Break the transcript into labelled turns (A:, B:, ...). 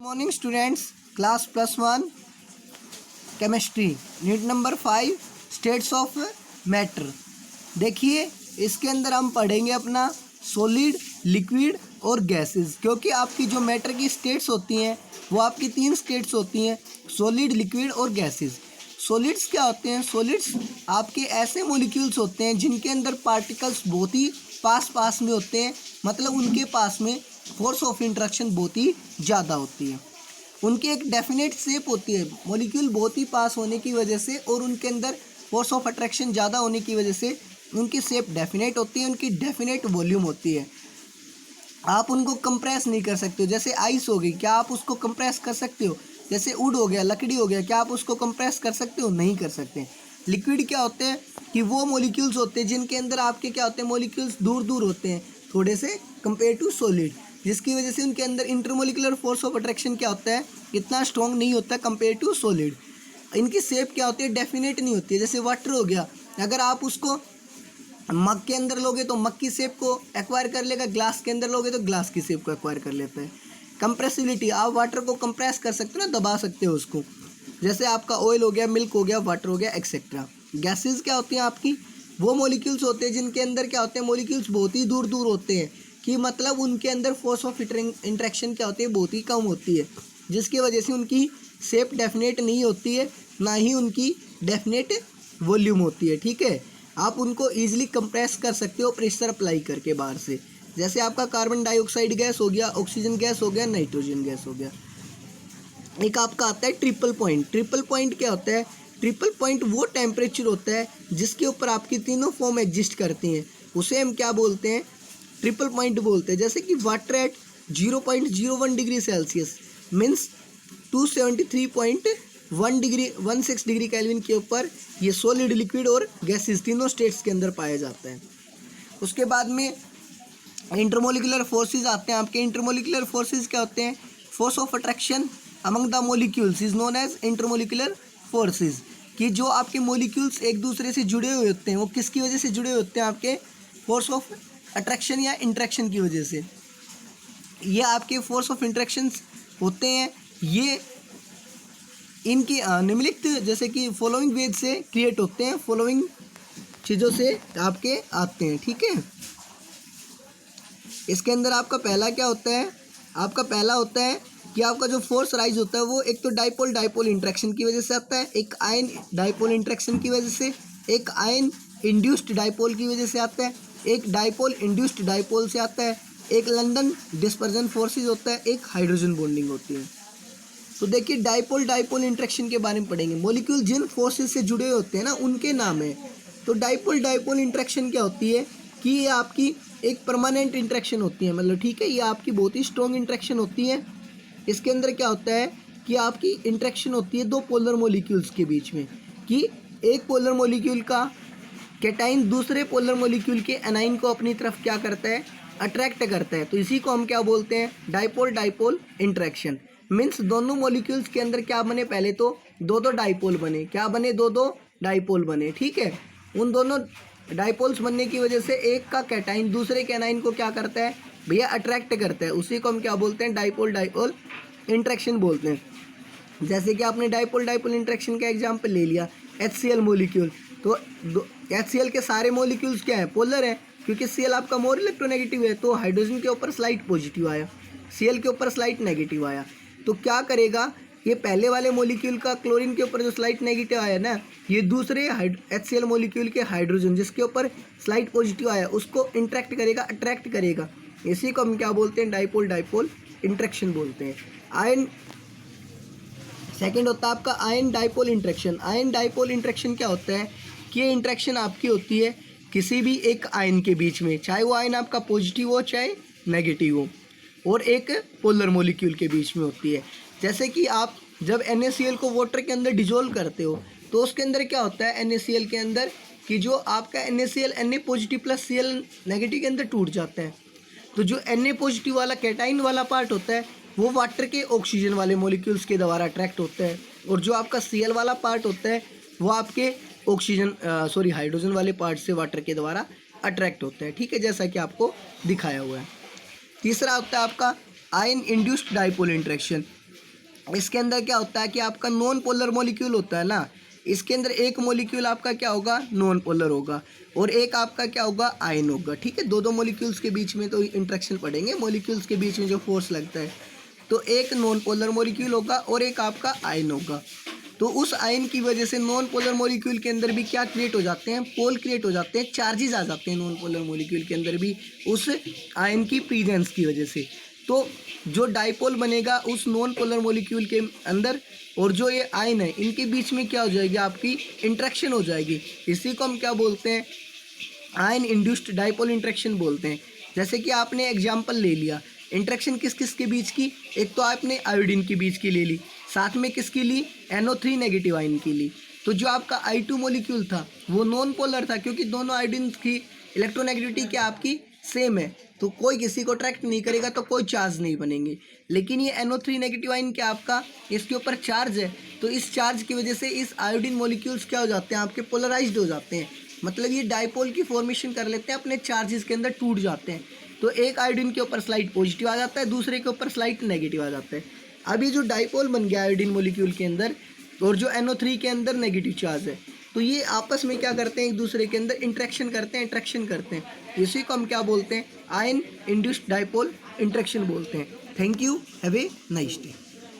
A: Morning students, class +1 chemistry unit number 5 states of matter. देखिए, इसके अंदर हम पढ़ेंगे अपना सॉलिड, लिक्विड और गैसेस। क्योंकि आपकी जो मैटर की स्टेट्स होती हैं वो आपकी 3 स्टेट्स होती हैं, सॉलिड, लिक्विड और गैसेस। सॉलिड्स क्या होते हैं? सॉलिड्स आपके ऐसे मॉलिक्यूल्स होते हैं जिनके अंदर पार्टिकल्स बहुत ही पास में होते हैं, मतलब उनके पास में फोर्स ऑफ इंटरेक्शन बहुत ही ज़्यादा होती है। उनकी एक डेफिनेट शेप होती है, मॉलिक्यूल बहुत ही पास होने की वजह से और उनके अंदर फोर्स ऑफ अट्रैक्शन ज़्यादा होने की वजह से उनकी शेप डेफिनेट होती है, उनकी डेफिनेट वॉल्यूम होती है। आप उनको कंप्रेस नहीं कर सकते हो। जैसे आइस हो गई, क्या आप उसको कंप्रेस कर सकते हो? जैसे वुड हो गया, लकड़ी हो गया, क्या आप उसको कंप्रेस कर सकते हो? नहीं कर सकते। लिक्विड क्या होते हैं कि वो मॉलिक्यूल्स होते हैं जिनके अंदर आपके क्या होते हैं, मॉलिक्यूल्स दूर दूर होते हैं थोड़े से कंपेयर टू सॉलिड, जिसकी वजह से उनके अंदर इंटरमोलिकुलर फोर्स ऑफ अट्रैक्शन क्या होता है, इतना स्ट्रॉन्ग नहीं होता कंपेयर टू सॉलिड। इनकी शेप क्या होती है, डेफिनेट नहीं होती है। जैसे वाटर हो गया, अगर आप उसको मग के अंदर लोगे तो मग की शेप को एक्वायर कर लेगा, ग्लास के अंदर लोगे तो ग्लास की शेप को एक्वायर कर लेता है। कंप्रेसिबिलिटी, आप वाटर को कंप्रेस कर सकते हो ना, दबा सकते हो उसको। जैसे आपका ऑयल हो गया, मिल्क हो गया, वाटर हो गया, एक्सेट्रा। गैसेस क्या होती हैं आपकी? वो मॉलिक्यूल्स होते हैं जिनके अंदर क्या होते हैं, मॉलिक्यूल्स बहुत ही दूर दूर होते हैं, कि मतलब उनके अंदर फोर्स ऑफ इंटरेक्शन क्या होती है, बहुत ही कम होती है, जिसकी वजह से उनकी शेप डेफिनेट नहीं होती है, ना ही उनकी डेफिनेट वॉल्यूम होती है। ठीक है, आप उनको ईजिली कंप्रेस कर सकते हो प्रेशर अप्लाई करके बाहर से। जैसे आपका कार्बन डाइऑक्साइड गैस हो गया, ऑक्सीजन गैस हो गया, नाइट्रोजन गैस हो गया। एक आपका आता है ट्रिपल पॉइंट। ट्रिपल पॉइंट क्या होता है? ट्रिपल पॉइंट वो टेम्परेचर होता है जिसके ऊपर आपकी तीनों फॉर्म एग्जिस्ट करती हैं, उसे हम क्या बोलते हैं, ट्रिपल पॉइंट बोलते हैं। जैसे कि water at 0.01 degree Celsius means 273.16 degree kelvin के ऊपर ये सॉलिड, लिक्विड और गैसेस तीनों स्टेट्स के अंदर पाया जाता है। उसके बाद में इंटरमोलिकुलर फोर्सेस आते हैं आपके। इंटरमोलिकुलर फोर्सेस क्या होते हैं? Force of attraction among the molecules is known as intermolecular forces. कि जो आपके मॉलिक्यूल्स एक दूसरे से जुड़े हुए होते हैं, वो किसकी वजह से जुड़े होते हैं? आपके फोर्स ऑफ अट्रैक्शन या इंट्रैक्शन की वजह से। ये आपके फोर्स ऑफ इंट्रैक्शंस होते हैं, ये इनकी निम्नलिखित जैसे कि फॉलोइंग वेज से क्रिएट होते हैं, फॉलोइंग चीज़ों से आपके आते हैं। ठीक है, इसके अंदर आपका पहला क्या होता है? आपका पहला होता है कि आपका जो फोर्स राइज होता है वो एक तो डाइपोल डाइपोल इंट्रैक्शन की वजह से आता है, एक आयन डाइपोल इंट्रैक्शन की वजह से, एक आयन इंड्यूस्ड डाइपोल की वजह से आता है, एक डाइपोल इंड्यूस्ड डाइपोल से आता है, एक लंदन डिस्पर्जन फोर्सेस होता है, एक हाइड्रोजन बॉन्डिंग होती है। तो देखिए, डाइपोल डाइपोल इंट्रैक्शन के बारे में पढ़ेंगे। मॉलिक्यूल जिन फोर्सेस से जुड़े होते हैं ना, उनके नाम है। तो डाइपोल डाइपोल इंट्रैक्शन क्या होती है कि ये आपकी एक परमानेंट इंट्रैक्शन होती है, मतलब ठीक है, ये आपकी बहुत ही स्ट्रॉन्ग इंट्रैक्शन होती है। इसके अंदर क्या होता है कि आपकी इंट्रैक्शन होती है दो पोलर मॉलिक्यूल्स के बीच में, कि एक पोलर मॉलिक्यूल का कैटाइन दूसरे पोलर मॉलिक्यूल के एनाइन को अपनी तरफ क्या करता है, अट्रैक्ट करता है। तो इसी को हम क्या बोलते हैं, डाइपोल डाइपोल इंट्रैक्शन। मीन्स दोनों मॉलिक्यूल्स के अंदर क्या बने, पहले तो दो दो डाइपोल बने, क्या बने, दो दो डाइपोल बने। ठीक है, उन दोनों डाइपोल्स बनने की वजह से एक का कैटाइन दूसरे के एनाइन को क्या करता है भैया, अट्रैक्ट करता है। उसी को हम क्या बोलते हैं, डाइपोल डाइपोल इंट्रैक्शन बोलते हैं। जैसे कि आपने डाइपोल डाइपोल इंट्रैक्शन का एग्जाम्पल ले लिया, HCl मॉलिक्यूल। तो HCl के सारे मॉलिक्यूल्स क्या है, पोलर है, क्योंकि Cl आपका मोर इलेक्ट्रोनेगेटिव है, तो हाइड्रोजन के ऊपर स्लाइट पॉजिटिव आया, Cl के ऊपर स्लाइट नेगेटिव आया। तो क्या करेगा, ये पहले वाले मॉलिक्यूल का क्लोरीन के ऊपर जो स्लाइट नेगेटिव आया ना, ये दूसरे HCl मॉलिक्यूल के हाइड्रोजन जिसके ऊपर स्लाइट पॉजिटिव आया, उसको इंट्रैक्ट करेगा, अट्रैक्ट करेगा। इसी को हम क्या बोलते हैं, डाइपोल डाइपोल इंट्रैक्शन बोलते हैं। आयन सेकंड होता है आपका ion dipole interaction. Ion dipole interaction क्या होता है कि ये इंट्रैक्शन आपकी होती है किसी भी एक आयन के बीच में, चाहे वो आयन आपका पॉजिटिव हो चाहे नेगेटिव हो, और एक पोलर मॉलिक्यूल के बीच में होती है। जैसे कि आप जब NaCl को वाटर के अंदर डिजोल्व करते हो तो उसके अंदर क्या होता है, NaCl के अंदर कि जो आपका NaCl Na positive plus Cl negative के अंदर टूट जाता है। तो जो Na पॉजिटिव वाला कैटाइन वाला पार्ट होता है वो वाटर के ऑक्सीजन वाले मॉलिक्यूल्स के द्वारा अट्रैक्ट होता है, और जो आपका Cl वाला पार्ट होता है वो आपके हाइड्रोजन वाले पार्ट से वाटर के द्वारा अट्रैक्ट होता है। ठीक है, जैसा कि आपको दिखाया हुआ है। तीसरा होता है आपका आयन इंड्यूस्ड डाइपोल इंट्रैक्शन। इसके अंदर क्या होता है कि आपका नॉन पोलर मॉलिक्यूल होता है ना, इसके अंदर एक मॉलिक्यूल आपका क्या होगा, नॉन पोलर होगा, और एक आपका क्या होगा, आयन होगा। ठीक है, दो दो मॉलिक्यूल्स के बीच में तो इंट्रैक्शन पढ़ेंगे, मॉलिक्यूल्स के बीच में जो फोर्स लगता है, तो एक नॉन पोलर मॉलिक्यूल होगा और एक आपका आयन होगा। तो उस आयन की वजह से नॉन पोलर मॉलिक्यूल के अंदर भी क्या क्रिएट हो जाते हैं, पोल क्रिएट हो जाते हैं, चार्जेस आ जाते हैं नॉन पोलर मॉलिक्यूल के अंदर भी उस आयन की प्रेजेंस की वजह से। तो जो डाइपोल बनेगा उस नॉन पोलर मॉलिक्यूल के अंदर, और जो ये आयन है इनके बीच में क्या हो जाएगी, आपकी इंट्रैक्शन हो जाएगी। इसी को हम क्या बोलते हैं, आयन इंड्यूस्ड डाइपोल इंट्रैक्शन बोलते हैं। जैसे कि आपने एग्जांपल ले लिया इंट्रैक्शन किस किस के बीच की, एक तो आपने आयोडीन के बीच की ले ली, साथ में किसकी ली, NO3 नेगेटिव आयन की ली। तो जो आपका I2 मॉलिक्यूल था वो नॉन पोलर था, क्योंकि दोनों आयोडीन की इलेक्ट्रोनेगेटिविटी क्या आपकी सेम है, तो कोई किसी को अट्रैक्ट नहीं करेगा, तो कोई चार्ज नहीं बनेंगे। लेकिन ये NO3 नेगेटिव आयन क्या आपका, इसके ऊपर चार्ज है, तो इस चार्ज की वजह से इस आयोडीन मॉलिक्यूल्स क्या हो जाते हैं, आपके पोलराइज्ड हो जाते हैं, मतलब ये डाइपोल की फॉर्मेशन कर लेते हैं, अपने चार्जेस के अंदर टूट जाते हैं। तो एक आयोडीन के ऊपर स्लाइड पॉजिटिव आ जाता है, दूसरे के ऊपर स्लाइड नेगेटिव आ जाता है। अब ये जो डाइपोल बन गया आयोडीन मॉलिक्यूल के अंदर, और जो NO3 के अंदर नेगेटिव चार्ज है, तो ये आपस में क्या करते हैं, एक दूसरे के अंदर इंट्रैक्शन करते हैं, इंट्रैक्शन करते हैं। इसी को हम क्या बोलते हैं, आयन इंड्यूस्ड डाइपोल इंट्रैक्शन बोलते हैं। Thank you, have a nice day.